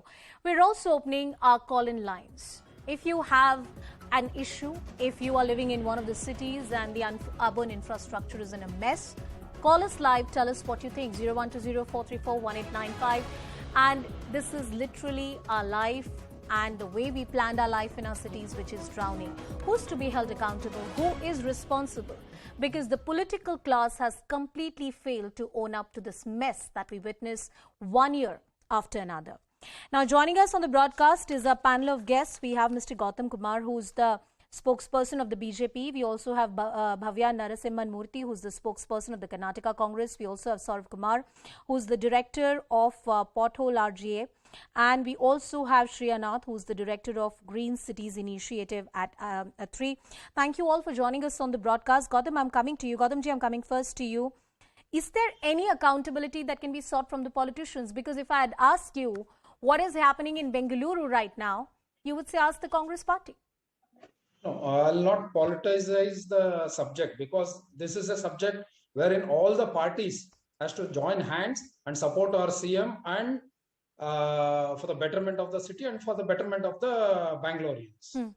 show. We're also opening our call-in lines. If you have an issue, if you are living in one of the cities and the urban infrastructure is in a mess, call us live, tell us what you think, 0120-434-1895. And this is literally our life and the way we planned our life in our cities, which is drowning. Who's to be held accountable? Who is responsible? Because the political class has completely failed to own up to this mess that we witness one year after another. Now, joining us on the broadcast is a panel of guests. We have Mr. Goutham Kumar, who's the spokesperson of the BJP. We also have Bhavya Narasimhan Murthy, who's the spokesperson of the Karnataka Congress. We also have Saurav Kumar, who's the director of Pothole RGA. And we also have Shriya Nath, who's the director of Green Cities Initiative at 3. Thank you all for joining us on the broadcast. Goutham, I'm coming to you. Goutham ji, I'm coming first to you. Is there any accountability that can be sought from the politicians? Because if I had asked you what is happening in Bengaluru right now, you would say ask the Congress party. No, I'll not politicize the subject, because this is a subject wherein all the parties has to join hands and support our CM and for the betterment of the city and for the betterment of the Bangaloreans.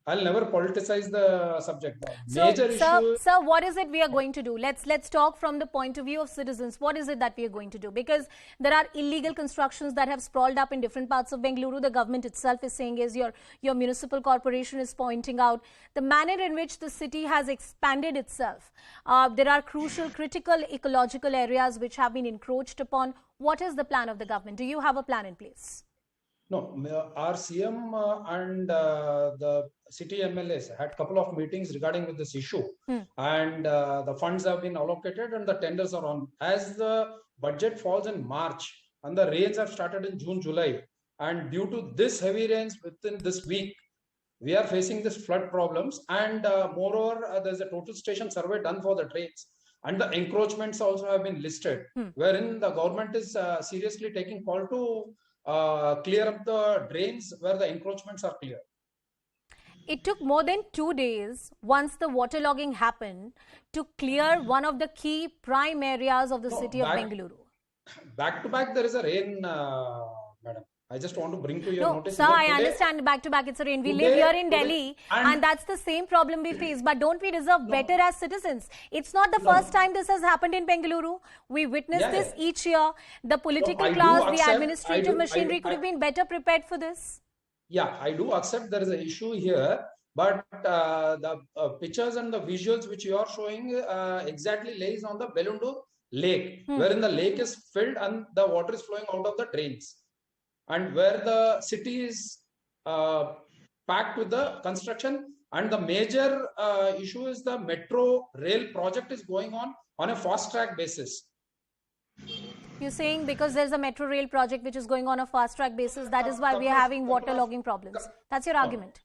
I'll never politicize the subject. Sir, what is it we are going to do? Let's talk from the point of view of citizens. What is it that we are going to do? Because there are illegal constructions that have sprawled up in different parts of Bengaluru. The government itself is saying, is your municipal corporation is pointing out the manner in which the city has expanded itself. There are crucial, critical ecological areas which have been encroached upon. What is the plan of the government? Do you have a plan in place? No, our CM and the city MLAs had a couple of meetings regarding with this issue, and the funds have been allocated and the tenders are on. As the budget falls in March and the rains have started in June, July, and due to this heavy rains within this week, we are facing this flood problems, and moreover, there's a total station survey done for the drains. And the encroachments also have been listed, wherein the government is seriously taking call to clear up the drains where the encroachments are clear. It took more than 2 days once the waterlogging happened to clear one of the key prime areas of the city of Bengaluru. Back to back, there is a rain, madam. I just want to bring to your notice. Sir, I understand back to back it's a rain. We live here in Delhi and that's the same problem we face. But don't we deserve better as citizens? It's not the first time this has happened in Bengaluru. We witness this each year. The political class, the administrative machinery could have been better prepared for this. Yeah, I do accept there is an issue here. But the pictures and the visuals which you are showing exactly lays on the Belundu lake, wherein the lake is filled and the water is flowing out of the drains. And where the city is packed with the construction, and the major issue is the metro rail project is going on a fast track basis. You're saying because there's a metro rail project which is going on a fast track basis, that is why we are having waterlogging problems. That's your argument?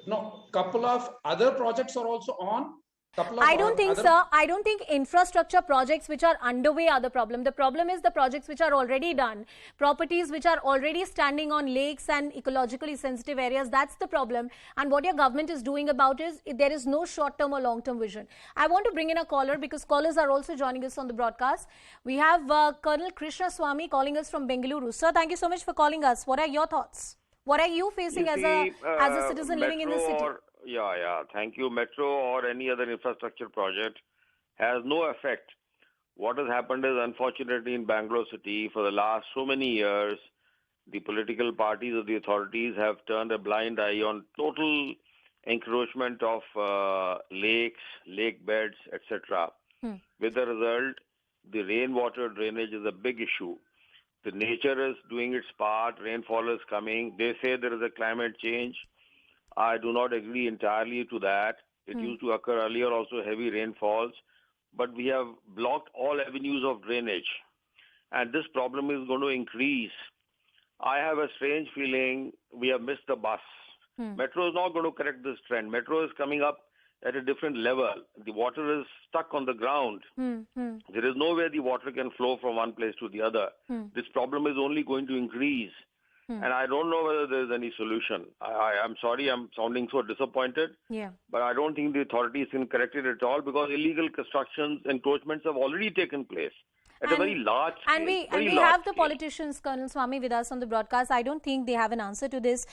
No, couple of other projects are also on. I don't think, sir. I don't think infrastructure projects which are underway are the problem. The problem is the projects which are already done, properties which are already standing on lakes and ecologically sensitive areas. That's the problem. And what your government is doing about is there is no short-term or long-term vision. I want to bring in a caller because callers are also joining us on the broadcast. We have Colonel Krishna Swamy calling us from Bengaluru. Sir, thank you so much for calling us. What are your thoughts? What are you facing as a citizen living in the city? Yeah. Thank you. Metro or any other infrastructure project has no effect. What has happened is, unfortunately, in Bangalore city, for the last so many years, the political parties or the authorities have turned a blind eye on total encroachment of lakes, lake beds, etc. With the result, the rainwater drainage is a big issue. The nature is doing its part. Rainfall is coming. They say there is a climate change. I do not agree entirely to that. It used to occur earlier also, heavy rainfalls. But we have blocked all avenues of drainage. And this problem is going to increase. I have a strange feeling we have missed the bus. Metro is not going to correct this trend. Metro is coming up at a different level. The water is stuck on the ground. There is no way the water can flow from one place to the other. This problem is only going to increase. And I don't know whether there is any solution. I'm sorry, I'm sounding so disappointed. But I don't think the authorities can correct it at all, because illegal constructions, encroachments have already taken place. at a very large scale. And we very have large the scale. politicians, Colonel Swami, with us on the broadcast. I don't think they have an answer to this.